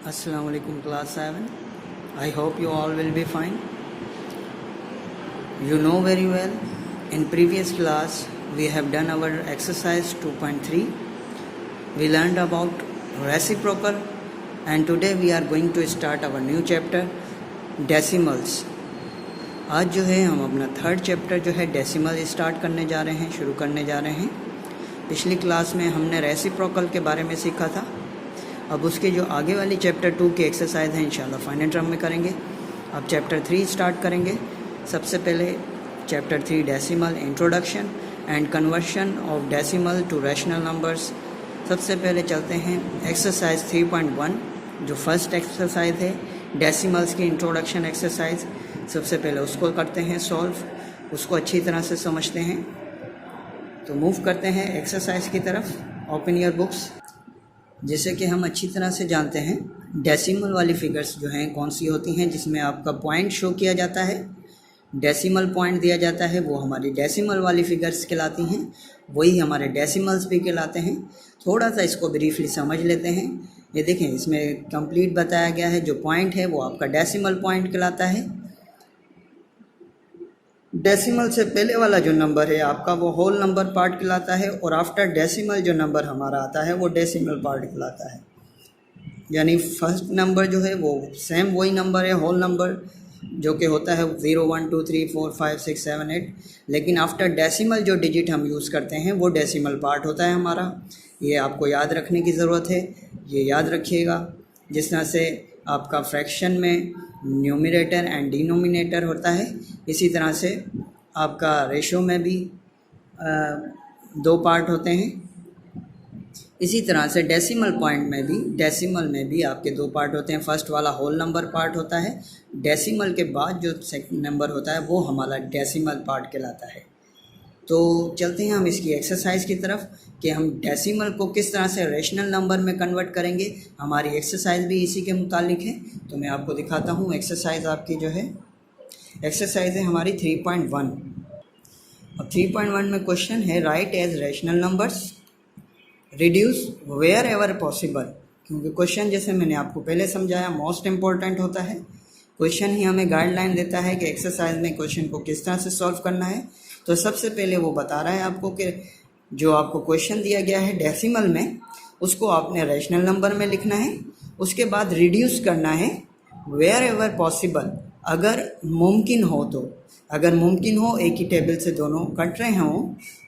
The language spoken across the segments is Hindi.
Assalamu alaikum class 7. I hope you all will be fine. You know very well, in previous class we have done our exercise 2.3. We learned about reciprocal and today we are going to start our new chapter decimals. आज जो है हम अपना थर्ड चैप्टर जो है डेसिमल स्टार्ट करने जा रहे हैं, शुरू करने जा रहे हैं। पिछली क्लास में हमने रेसिप्रोकल के बारे में सीखा था। अब उसके जो आगे वाली चैप्टर 2 की एक्सरसाइज है इंशाल्लाह फाइनल टर्म में करेंगे। अब चैप्टर 3 स्टार्ट करेंगे। सबसे पहले chapter 3 decimal introduction and conversion of decimal to rational numbers. सबसे पहले चलते हैं एक्सरसाइज 3.1 जो फर्स्ट एक्सरसाइज है डेसिमल्स की इंट्रोडक्शन एक्सरसाइज। सबसे पहले उसको करते हैं सॉल्व, उसको अच्छी तरह से समझते हैं। तो मूव करते हैं एक्सरसाइज की तरफ। Open your books. जैसे कि हम अच्छी तरह से जानते हैं डेसिमल वाली फिगर्स जो हैं कौन सी होती हैं, जिसमें आपका पॉइंट शो किया जाता है, डेसिमल पॉइंट दिया जाता है, वो हमारी डेसिमल वाली फिगर्स कहलाती हैं। वही हमारे डेसिमल्स भी कहलाते हैं। थोड़ा सा इसको ब्रीफली समझ लेते हैं। ये देखें, इसमें कंप्लीट बताया गया है। जो पॉइंट है वो आपका डेसिमल पॉइंट कहलाता है। डेसिमल से पहले वाला जो नंबर है आपका वो होल नंबर पार्ट कहलाता है और आफ्टर डेसिमल जो नंबर हमारा आता है वो डेसिमल पार्ट कहलाता है। यानी फर्स्ट नंबर जो है वो सेम वही नंबर है होल नंबर जो कि होता है 0 1 2 3 4 5 6 7 8, लेकिन आफ्टर डेसिमल जो डिजिट हम यूज़ करते हैं वो डेसिमल पार्ट होता है हमारा। ये आपको याद रखने की ज़रूरत है, ये याद रखिएगा। जिस तरह से आपका फ्रैक्शन में न्यूमरेटर एंड डिनोमिनेटर होता है, इसी तरह से आपका रेशो में भी 2 पार्ट होते हैं। इसी तरह से डेसिमल पॉइंट में भी, डेसिमल में भी आपके 2 पार्ट होते हैं। फर्स्ट वाला होल नंबर पार्ट होता है, डेसिमल के बाद जो सेकंड नंबर होता है वो हमारा डेसिमल पार्ट कहलाता है। तो चलते हैं हम इसकी एक्सरसाइज की तरफ कि हम डेसिमल को किस तरह से रेशनल नंबर में कन्वर्ट करेंगे। हमारी एक्सरसाइज भी इसी के मुतालिक है। तो मैं आपको दिखाता हूँ एक्सरसाइज आपकी जो है, एक्सरसाइज है हमारी 3.1। अब 3.1 में क्वेश्चन है write as rational numbers reduce wherever possible. क्योंकि क्वेश्चन जैसे मैंने आपको पहले समझाया मोस्ट इम्पॉर्टेंट होता है। क्वेश्चन ही हमें गाइडलाइन देता है कि एक्सरसाइज में क्वेश्चन को किस तरह से सॉल्व करना है। तो सबसे पहले वो बता रहा है आपको कि जो आपको क्वेश्चन दिया गया है डेसिमल में, उसको आपने रैशनल नंबर में लिखना है। उसके बाद रिड्यूस करना है वेयर एवर पॉसिबल, अगर मुमकिन हो तो। अगर मुमकिन हो एक ही टेबल से दोनों कट रहे हों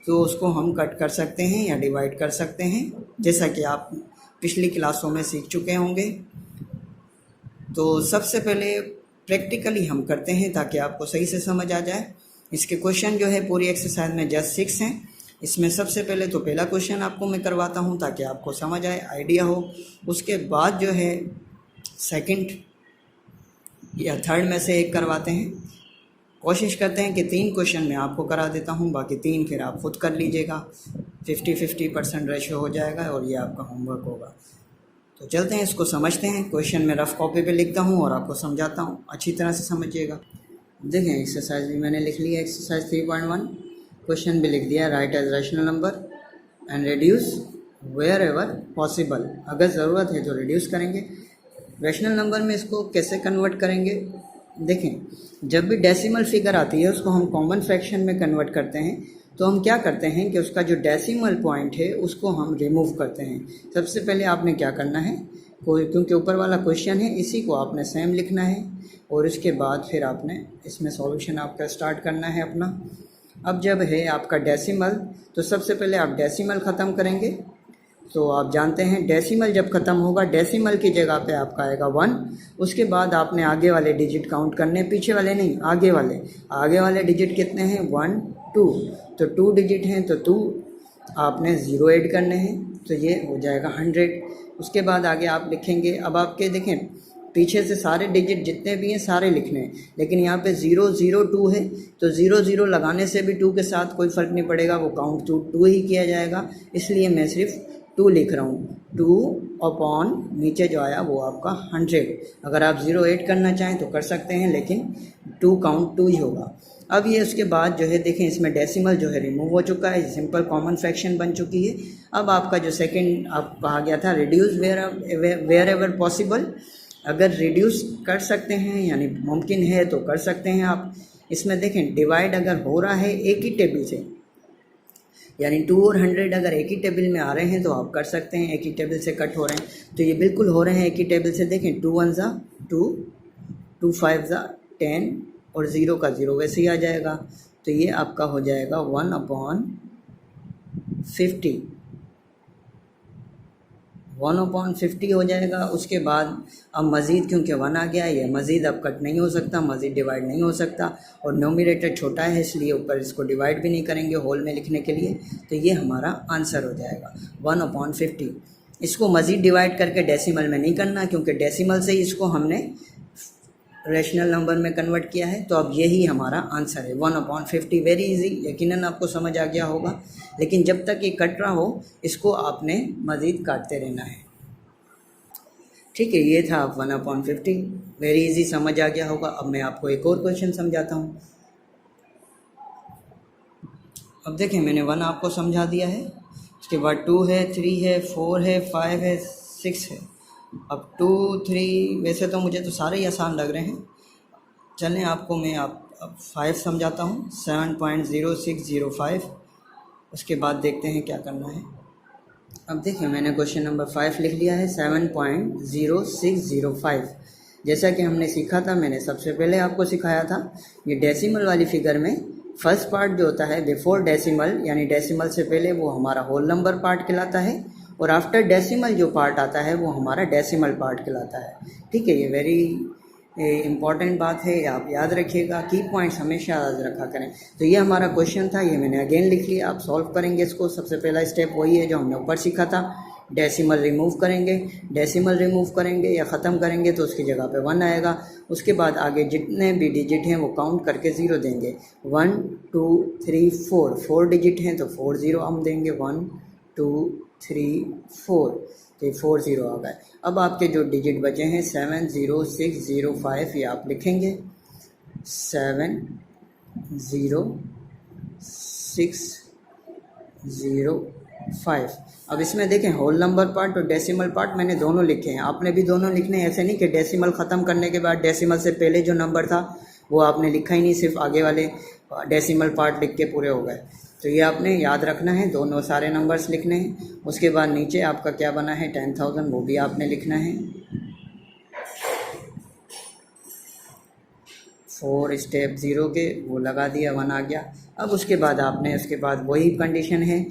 तो उसको हम कट कर सकते हैं या डिवाइड कर सकते हैं, जैसा कि आप पिछली क्लासों में सीख चुके होंगे। तो सबसे पहले प्रैक्टिकली हम करते हैं ताकि आपको सही से समझ आ जाए। इसके क्वेश्चन जो है पूरी एक्सरसाइज में जस्ट 6 हैं। इसमें सबसे पहले तो पहला क्वेश्चन आपको मैं करवाता हूं ताकि आपको समझ आए, आइडिया हो। उसके बाद जो है सेकंड या थर्ड में से एक करवाते हैं। कोशिश करते हैं कि 3 क्वेश्चन मैं आपको करा देता हूं, बाकी 3 फिर आप खुद कर लीजिएगा। 50-50% रेशो हो जाएगा और ये आपका होमवर्क होगा। तो चलते हैं इसको समझते हैं। क्वेश्चन मैं रफ कॉपी पे लिखता हूँ और आपको समझाता हूँ, अच्छी तरह से समझिएगा। देखें एक्सरसाइज भी मैंने लिख लिया, एक्सरसाइज 3.1। क्वेश्चन भी लिख दिया, write as rational number and reduce wherever possible. अगर ज़रूरत है तो रिड्यूस करेंगे। रैशनल नंबर में इसको कैसे कन्वर्ट करेंगे? देखें, जब भी डेसिमल फिगर आती है उसको हम कॉमन फ्रैक्शन में कन्वर्ट करते हैं। तो हम क्या करते हैं कि उसका जो डेसिमल पॉइंट है उसको हम रिमूव करते हैं। सबसे पहले आपने क्या करना है, क्योंकि ऊपर वाला क्वेश्चन है इसी को आपने सेम लिखना है और उसके बाद फिर आपने इसमें सॉल्यूशन आपका स्टार्ट करना है अपना। अब जब है आपका डेसिमल, तो सबसे पहले आप डेसिमल ख़त्म करेंगे। तो आप जानते हैं डेसिमल जब ख़त्म होगा, डेसिमल की जगह पे आपका आएगा 1। उसके बाद आपने आगे वाले डिजिट काउंट करने, पीछे वाले नहीं, आगे वाले डिजिट कितने हैं 1 2। तो 2 डिजिट हैं तो 2 आपने 0 ऐड करने हैं, तो ये हो जाएगा 100। उसके बाद आगे आप लिखेंगे। अब आपके देखें पीछे से सारे डिजिट जितने भी हैं सारे लिखने हैं, लेकिन यहाँ पे 0 0 2 है तो 0 0 लगाने से भी 2 के साथ कोई फ़र्क नहीं पड़ेगा, वो काउंट 2 ही किया जाएगा। इसलिए मैं सिर्फ 2 लिख रहा हूँ, 2 अपॉन नीचे जो आया वो आपका 100। अगर आप 0 ऐड करना चाहें तो कर सकते हैं, लेकिन 2 काउंट 2 ही होगा। अब ये उसके बाद जो है देखें इसमें डेसिमल जो है रिमूव हो चुका है, सिंपल कॉमन फ्रैक्शन बन चुकी है। अब आपका जो सेकंड आप कहा गया था रिड्यूस वेयर एवर पॉसिबल, अगर रिड्यूस कर सकते हैं यानी मुमकिन है तो कर सकते हैं आप। इसमें देखें डिवाइड अगर हो रहा है एक ही टेबल से, यानी 2 और 100 अगर एक ही टेबल में आ रहे हैं तो आप कर सकते हैं, एक ही टेबल से कट हो रहे हैं तो ये बिल्कुल हो रहे हैं एक ही टेबल से। देखें 2 1 ज़ा 2, 2 5 ज़ा 10 और 0 का 0 वैसे ही आ जाएगा। तो ये आपका हो जाएगा 1/50, 1/50 हो जाएगा। उसके बाद अब मज़ीद क्योंकि 1 आ गया, ये मज़ीद अब कट नहीं हो सकता, मज़ीद डिवाइड नहीं हो सकता, और न्यूमरेटर छोटा है इसलिए ऊपर इसको डिवाइड भी नहीं करेंगे होल में लिखने के लिए। तो ये हमारा आंसर हो जाएगा 1/50। इसको मज़ीद डिवाइड करके डेसिमल में नहीं करना, क्योंकि डेसिमल से ही इसको हमने रेशनल नंबर में कन्वर्ट किया है। तो अब यही हमारा आंसर है 1/50। वेरी इजी, यकीनन आपको समझ आ गया होगा। लेकिन जब तक ये कट रहा हो इसको आपने मज़ीद काटते रहना है। ठीक है, ये था 1/50। वेरी इजी, समझ आ गया होगा। अब मैं आपको एक और क्वेश्चन समझाता हूँ। अब देखें मैंने 1 आपको समझा दिया है, उसके बाद 2 है, 3 है, 4 है, 5 है, 6 है। अब 2 3 वैसे तो मुझे तो सारे ही आसान लग रहे हैं, चलें आपको मैं अब 5 समझाता हूँ, 7.0605। उसके बाद देखते हैं क्या करना है। अब देखिए मैंने क्वेश्चन नंबर 5 लिख लिया है, 7.0605। जैसा कि हमने सीखा था, मैंने सबसे पहले आपको सिखाया था, ये डेसिमल वाली फिगर में फर्स्ट पार्ट जो होता है बिफोर डेसिमल, यानी डेसिमल से पहले, वो हमारा होल नंबर पार्ट कहलाता है, और आफ्टर डेसिमल जो पार्ट आता है वो हमारा डेसिमल पार्ट कहलाता है। ठीक है, ये वेरी इम्पॉर्टेंट बात है, आप याद रखिएगा, की पॉइंट्स हमेशा याद रखा करें। तो ये हमारा क्वेश्चन था, ये मैंने अगेन लिख लिया। आप सॉल्व करेंगे इसको। सबसे पहला स्टेप वही है जो हमने ऊपर सीखा था, डेसिमल रिमूव करेंगे। डेसिमल रिमूव करेंगे या ख़त्म करेंगे तो उसकी जगह पे 1 आएगा। उसके बाद आगे जितने भी डिजिट हैं वो काउंट करके 0 देंगे। 1 2 3 4 डिजिट हैं तो 4 0 हम देंगे। 1 2 3 4, तो 4 0 आ गए। अब आपके जो डिजिट बचे हैं 70605, ये आप लिखेंगे 70605। अब इसमें देखें होल नंबर पार्ट और डेसिमल पार्ट मैंने दोनों लिखे हैं, आपने भी दोनों लिखने हैं। ऐसे नहीं कि डेसिमल ख़त्म करने के बाद डेसिमल से पहले जो नंबर था वो आपने लिखा ही नहीं, सिर्फ आगे वाले डेसिमल पार्ट लिख के पूरे हो गए। तो ये आपने याद रखना है, दोनों सारे नंबर्स लिखने हैं। उसके बाद नीचे आपका क्या बना है 10,000, वो भी आपने लिखना है। 4 स्टेप 0 के वो लगा दिया, 1 आ गया। अब उसके बाद आपने, उसके बाद वही कंडीशन है,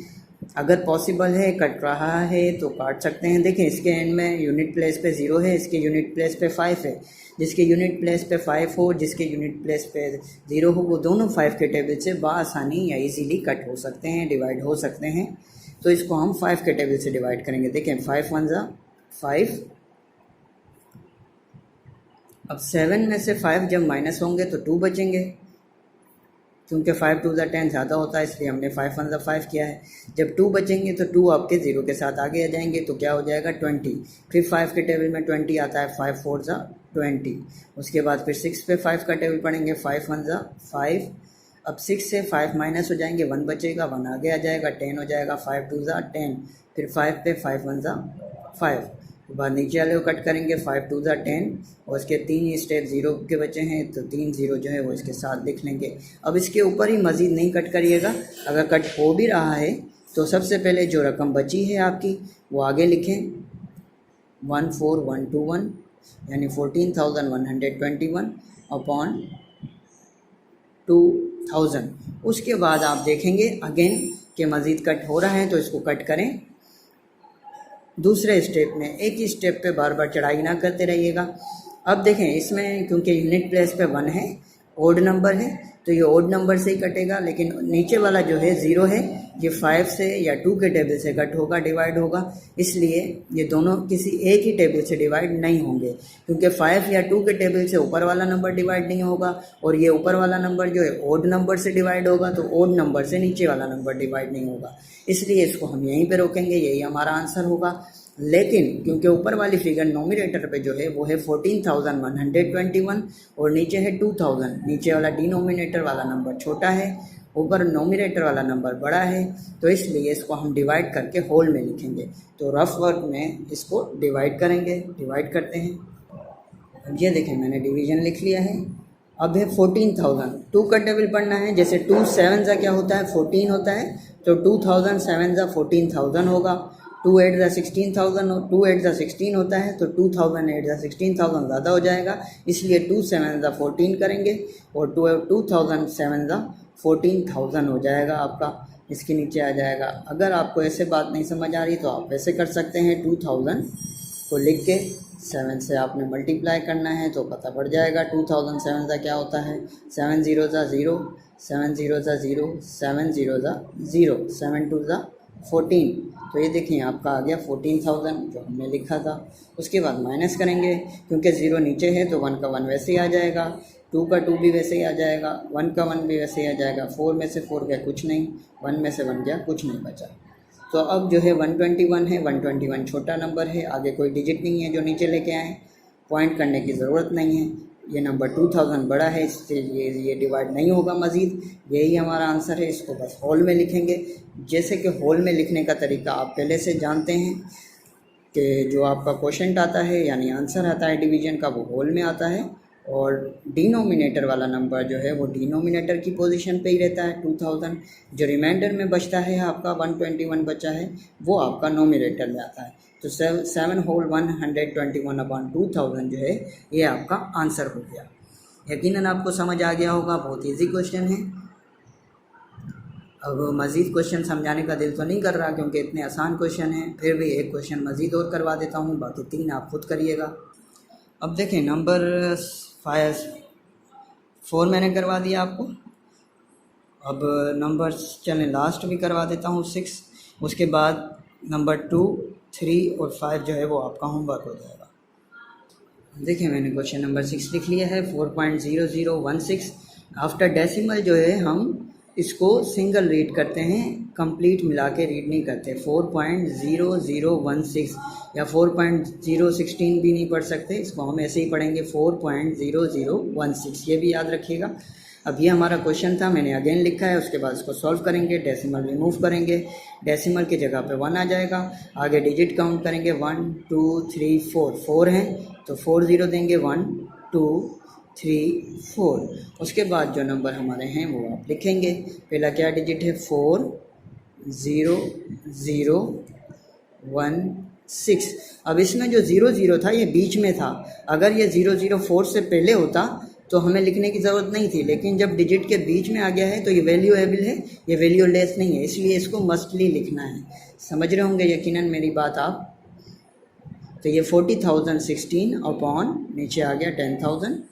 अगर पॉसिबल है कट रहा है तो काट सकते हैं। देखें इसके एंड में यूनिट प्लेस पे 0 है, इसके यूनिट प्लेस पे 5 है। जिसके यूनिट प्लेस पे 5 हो, जिसके यूनिट प्लेस पे 0 हो, वो दोनों 5 के टेबल से बआसानी या इजीली कट हो सकते हैं, डिवाइड हो सकते हैं। तो इसको हम 5 के टेबल से डिवाइड करेंगे। देखें 5 1 ज़ा 5। अब 7 में से 5 जब माइनस होंगे तो 2 बचेंगे, क्योंकि 5 2 ज़ा 10 ज़्यादा होता है, इसलिए हमने 5 1 ज़ा 5 किया है। जब 2 बचेंगे तो 2 आपके 0 के साथ आगे आ जाएंगे, तो क्या हो जाएगा 20। फिर 5 के टेबल में 20 आता है, 5 4 ज़ा 20। उसके बाद फिर 6 पे 5 का टेबल पढ़ेंगे, 5 1 ज़ा 5। अब 6 से 5 माइनस हो जाएंगे, 1 बचेगा, 1 आगे आ जाएगा, 10 हो जाएगा, 5 2 ज़ा 10। फिर 5 पे 5 1 ज़ा 5। उसके बाद नीचे वाले को कट करेंगे, 5 2 ज़ा 10, और इसके 3 स्टेप 0 के बचे हैं, तो 3 0 जो है वो इसके साथ लिख लेंगे। अब इसके ऊपर ही मज़ीद नहीं कट करिएगा, अगर कट हो भी रहा है तो सबसे पहले जो रकम बची है आपकी वो आगे लिखें, 14121, यानी 14,121 अपॉन 2000। उसके बाद आप देखेंगे अगेन कि मज़ीद कट हो रहा है तो इसको कट करें दूसरे स्टेप में। एक ही स्टेप पे बार बार चढ़ाई ना करते रहिएगा। अब देखें इसमें क्योंकि यूनिट प्लेस पे 1 है, ओड नंबर है, तो ये ओड नंबर से ही कटेगा, लेकिन नीचे वाला जो है 0 है, ये 5 से या 2 के टेबल से कट होगा, डिवाइड होगा, इसलिए ये दोनों किसी एक ही टेबल से डिवाइड नहीं होंगे, क्योंकि 5 या 2 के टेबल से ऊपर वाला नंबर डिवाइड नहीं होगा, और ये ऊपर वाला नंबर जो है ओड नंबर से डिवाइड होगा, तो ओड नंबर से नीचे वाला नंबर डिवाइड नहीं होगा, इसलिए इसको हम यहीं पे रोकेंगे, यही हमारा आंसर होगा। लेकिन क्योंकि ऊपर वाली फिगर नोमिनेटर पे जो है वो है 14,121 और नीचे है 2000, नीचे वाला डिनोमिनेटर वाला नंबर छोटा है, ऊपर नोमिनेटर वाला नंबर बड़ा है, तो इसलिए इसको हम डिवाइड करके होल में लिखेंगे। तो रफ वर्क में इसको डिवाइड करेंगे, डिवाइड करते हैं। अब ये देखें मैंने डिवीजन लिख लिया है। अब है 14,000, 2 का टेबल पढ़ना है, जैसे 2 7 का क्या होता है 14 होता है, तो 2000 7 जा 14,000 होगा। 2 8 जा 16,000 2 8 जा 16 होता है, तो 2000 8 जा 16,000 ज़्यादा हो जाएगा, इसलिए 2 7 जा 14 करेंगे और 2000 7 जा 14,000 हो जाएगा आपका, इसके नीचे आ जाएगा। अगर आपको ऐसे बात नहीं समझ आ रही तो आप ऐसे कर सकते हैं, 2000 को लिख के 7 से आपने मल्टीप्लाई करना है तो पता पड़ जाएगा 2007 का क्या होता है। 7 0 जा 0, 7 0 जा 0, 7 0 जा 0, 7 2 जा 14, तो ये देखिए आपका आ गया 14,000 जो हमने लिखा था। उसके बाद माइनस करेंगे, क्योंकि 0 नीचे है तो 1 का 1 वैसे ही आ जाएगा, 2 का 2 भी वैसे ही आ जाएगा, 1 का 1 भी वैसे ही आ जाएगा। 4 में से 4 गया कुछ नहीं, 1 में से 1 गया कुछ नहीं बचा। तो अब जो है 121 है, 121 छोटा नंबर है, आगे कोई डिजिट नहीं है जो नीचे लेके आए, पॉइंट करने की ज़रूरत नहीं है। ये नंबर 2000 बड़ा है, इससे ये डिवाइड नहीं होगा मज़ीद, यही हमारा आंसर है। इसको बस होल में लिखेंगे। जैसे कि होल में लिखने का तरीका आप पहले से जानते हैं कि जो आपका क्वोशंट आता है यानी आंसर आता है डिवीज़न का, वो होल में आता है, और डिनोमिनेटर वाला नंबर जो है वो डिनोमिनेटर की पोजीशन पे ही रहता है 2000। जो रिमाइंडर में बचता है आपका 121 बचा है, वो आपका नोमिनेटर में आता है। तो 7 होल 121/2000 जो है ये आपका आंसर हो गया। यकीनन आपको समझ आ गया होगा, बहुत ईजी क्वेश्चन है। अब मज़ीद क्वेश्चन समझाने का दिल तो नहीं कर रहा क्योंकि इतने आसान क्वेश्चन हैं, फिर भी एक क्वेश्चन मज़ीद और करवा देता हूँ, बाकी 3 आप खुद करिएगा। अब देखें नंबर 4 मैंने करवा दिया आपको। अब नंबर चलें लास्ट भी करवा देता हूँ 6, उसके बाद नंबर 2 3 और 5 जो है वो आपका होमवर्क हो जाएगा। देखिए मैंने क्वेश्चन नंबर 6 लिख लिया है, 4.0016। आफ्टर डेसिमल जो है हम इसको सिंगल रीड करते हैं, कंप्लीट मिला के रीड नहीं करते। 4.0016 या 4.016 भी नहीं पढ़ सकते, इसको हम ऐसे ही पढ़ेंगे 4.0016, ये भी याद रखिएगा। अब ये हमारा क्वेश्चन था, मैंने अगेन लिखा है, उसके बाद इसको सॉल्व करेंगे, डेसिमल रिमूव करेंगे, डेसिमल की जगह पे 1 आ जाएगा, आगे डिजिट काउंट करेंगे 1 2 3 4 हैं तो 4 0 देंगे, 1 2 3 4। उसके बाद जो नंबर हमारे हैं वो आप लिखेंगे। पहला क्या डिजिट है 4 0 0 1 6। अब इसमें जो 0 0 था ये बीच में था, अगर ये 0 0 4 से पहले होता तो हमें लिखने की ज़रूरत नहीं थी, लेकिन जब डिजिट के बीच में आ गया है तो ये वैल्यूएबल है, ये वैल्यू लेस नहीं है, इसलिए इसको मस्टली लिखना है। समझ रहे होंगे यकीनन मेरी बात आप। तो ये 40,016 अपॉन नीचे आ गया 10,000।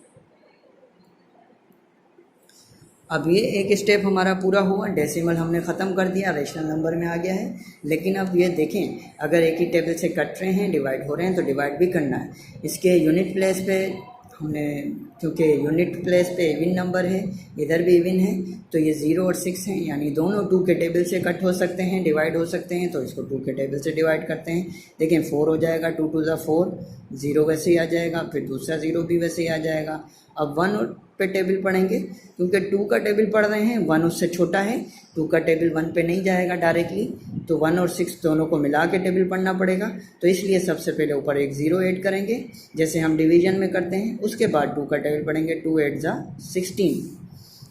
अब ये एक स्टेप हमारा पूरा हुआ, डेसिमल हमने ख़त्म कर दिया, रेशनल नंबर में आ गया है। लेकिन अब ये देखें, अगर एक ही टेबल से कट रहे हैं, डिवाइड हो रहे हैं, तो डिवाइड भी करना है। इसके यूनिट प्लेस पे हमने, क्योंकि यूनिट प्लेस पे इवन नंबर है, इधर भी इवन है, तो ये 0 और 6 हैं, यानी दोनों 2 के टेबल से कट हो सकते हैं, डिवाइड हो सकते हैं, तो इसको 2 के टेबल से डिवाइड करते हैं। देखें 4 हो जाएगा, 2 2 जा 4, 0 वैसे ही आ जाएगा, फिर दूसरा 0 भी वैसे ही आ जाएगा। अब 1 पे टेबल पढ़ेंगे, क्योंकि 2 का टेबल पढ़ रहे हैं, 1 उससे छोटा है, 2 का टेबल 1 पे नहीं जाएगा डायरेक्टली, तो 1 और 6 दोनों को मिला के टेबल पढ़ना पड़ेगा। तो इसलिए सबसे पहले ऊपर एक 0 ऐड करेंगे, जैसे हम डिवीजन में करते हैं। उसके बाद 2 का टेबल पढ़ेंगे, 2 8 जा 16।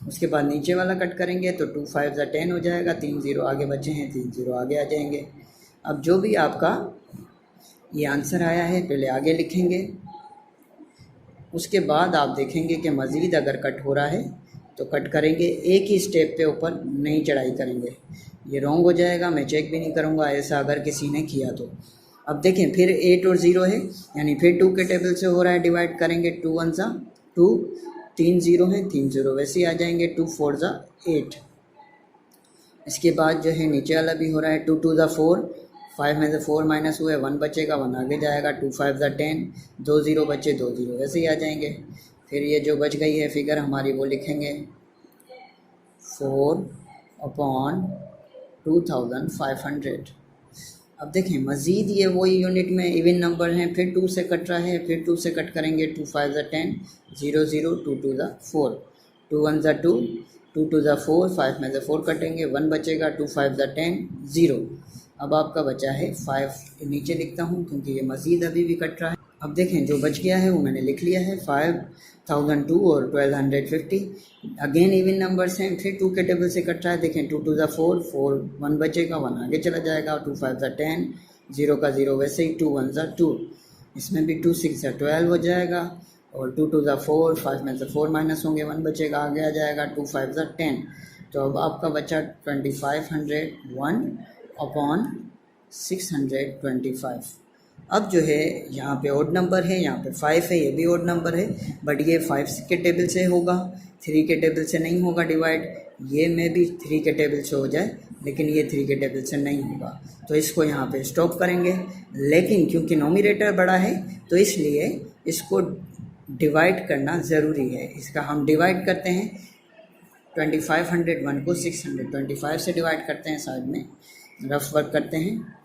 उसके बाद नीचे वाला कट करेंगे तो 2 5 जा 10 हो जाएगा, 3 0 आगे बचे हैं, 3 0 आगे आ जाएंगे। अब जो भी आपका ये आंसर आया है पहले आगे लिखेंगे, उसके बाद आप देखेंगे कि मज़ीद अगर कट हो रहा है तो कट करेंगे, एक ही स्टेप पे ऊपर नहीं चढ़ाई करेंगे, ये रॉन्ग हो जाएगा, मैं चेक भी नहीं करूँगा ऐसा अगर किसी ने किया तो। अब देखें फिर 8 और 0 है, यानी फिर 2 के टेबल से हो रहा है, डिवाइड करेंगे, 2 1 जा 2, 3 0 है, 3 0 वैसे ही आ जाएंगे, 2 4 जा 8। इसके बाद जो है नीचे वाला भी हो रहा है, 2 2 जा 4, 5 में से 4 माइनस हुए, 1 बचेगा, 1 आगे जाएगा, 2 5 जा 10, 2 0 बचे, 2 0 वैसे ही आ जाएंगे। फिर ये जो बच गई है फिगर हमारी वो लिखेंगे 4/2500। अब देखें मज़ीद ये वही यूनिट में इवन नंबर हैं, फिर 2 से कट रहा है, फिर 2 से कट करेंगे, 2 5 ज़ा 10, 0 0, 2 2 ज़ा 4, 2 1 ज़ा 2, 2 2 ज़ा 4, 5 में से 4 कटेंगे, 1 बचेगा, 2 5 ज़ा 10, 0। अब आपका बचा है 5, नीचे लिखता हूँ क्योंकि ये मज़ीद अभी भी कट रहा है। अब देखें जो बच गया है वो मैंने लिख लिया है, 5002 और 1250। अगेन इवन नंबर्स हैं, फिर 2 के टेबल से कट रहा है। देखें 2 2 ज़ा 4, 4 1 बचेगा, 1 आगे चला जाएगा, 2 5 ज़ा 10, 0 का 0 वैसे ही, 2 1 ज़ा 2, इसमें भी 2 6 ज़ा 12 हो जाएगा, और 2 2 ज़ा 4, 5 में से 4 माइनस होंगे, 1 बचेगा, आगे आ जाएगा, 2 5 ज़ा 10। तो अब आपका बचा 2501 अपॉन 625। अब जो है यहाँ पे ओड नंबर है, यहाँ पे 5 है, ये भी ओड नंबर है, बट ये 5 के टेबल से होगा, 3 के टेबल से नहीं होगा डिवाइड। ये में भी 3 के टेबल से हो जाए, लेकिन ये 3 के टेबल से नहीं होगा, तो इसको यहाँ पे स्टॉप करेंगे। लेकिन क्योंकि नोमिनेटर बड़ा है तो इसलिए इसको डिवाइड करना ज़रूरी है। इसका हम डिवाइड करते हैं 2501 को 625 से डिवाइड करते हैं, साइड में रफ वर्क करते हैं।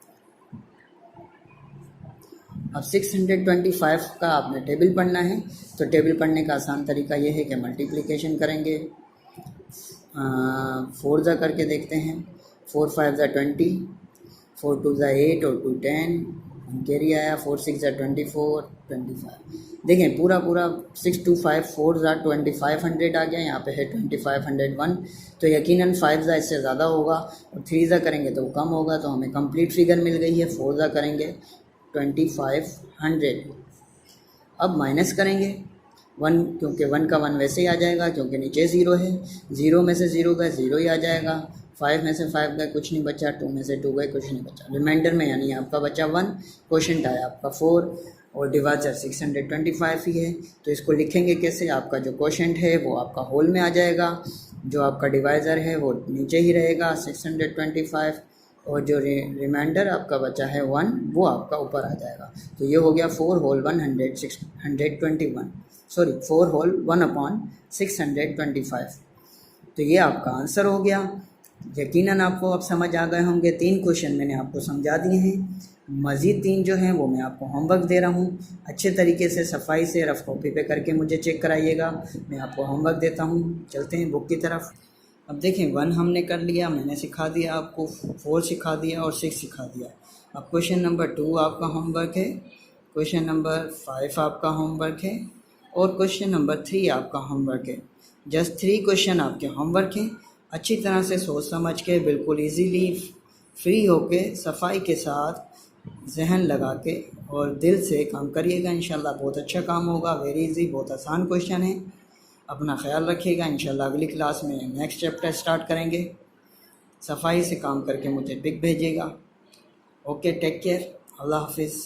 अब 625 का आपने टेबल पढ़ना है, तो टेबल पढ़ने का आसान तरीका ये है कि मल्टीप्लिकेशन करेंगे, 4 ज़ा करके देखते हैं, 4 5 ज़ा 20, 4 2 ज़ा 8 और 2 10, कैरी आया, 4 6 ज़ा 24, 25। देखें पूरा 6 2 5 4 ज़ा 2500 आ गया, यहाँ पे है 2501, तो यकीनन 5 ज़ा इससे ज़्यादा होगा, और 3 ज़ा करेंगे तो कम होगा, तो हमें कंप्लीट फिगर मिल गई है। 4 ज़ा करेंगे 2500। अब माइनस करेंगे 1, क्योंकि 1 का 1 वैसे ही आ जाएगा, क्योंकि नीचे 0 है, 0 में से 0 गए 0 ही आ जाएगा, 5 में से 5 गए कुछ नहीं बचा, 2 में से 2 गए कुछ नहीं बचा, रिमाइंडर में यानी आपका बचा 1, क्वोशंट आया आपका 4, और डिवाइजर 625 ही है। तो इसको लिखेंगे कैसे, आपका जो क्वोशंट है वो आपका होल में आ जाएगा, जो आपका डिवाइज़र है वो नीचे ही रहेगा 625, और जो रिमाइंडर आपका बचा है 1 वो आपका ऊपर आ जाएगा। तो ये हो गया 4 होल 121, सॉरी 4 होल 1 अपॉन 625। तो ये आपका आंसर हो गया। यकीनन आपको अब समझ आ गए होंगे। 3 क्वेश्चन मैंने आपको समझा दिए हैं, मज़ीद 3 जो हैं वो मैं आपको होमवर्क दे रहा हूँ। अच्छे तरीके से सफाई से रफ़ कॉपी पे करके मुझे चेक कराइएगा, मैं आपको होमवर्क देता हूँ। चलते हैं बुक की तरफ। अब देखें 1 हमने कर लिया, मैंने सिखा दिया आपको, 4 सिखा दिया और 6 सिखा दिया। अब क्वेश्चन नंबर 2 आपका होमवर्क है, क्वेश्चन नंबर 5 आपका होमवर्क है, और क्वेश्चन नंबर 3 आपका होमवर्क है। जस्ट 3 क्वेश्चन आपके होमवर्क हैं। अच्छी तरह से सोच समझ के, बिल्कुल इजीली, फ्री होके, सफाई के साथ, जहन लगा के और दिल से काम करिएगा। इंशाल्लाह बहुत अच्छा काम होगा। वेरी इजी, बहुत आसान क्वेश्चन है। अपना ख्याल रखिएगा। इंशाल्लाह अगली क्लास में नेक्स्ट चैप्टर स्टार्ट करेंगे। सफाई से काम करके मुझे पिक भेजिएगा। ओके, टेक केयर, अल्लाह हाफिज़।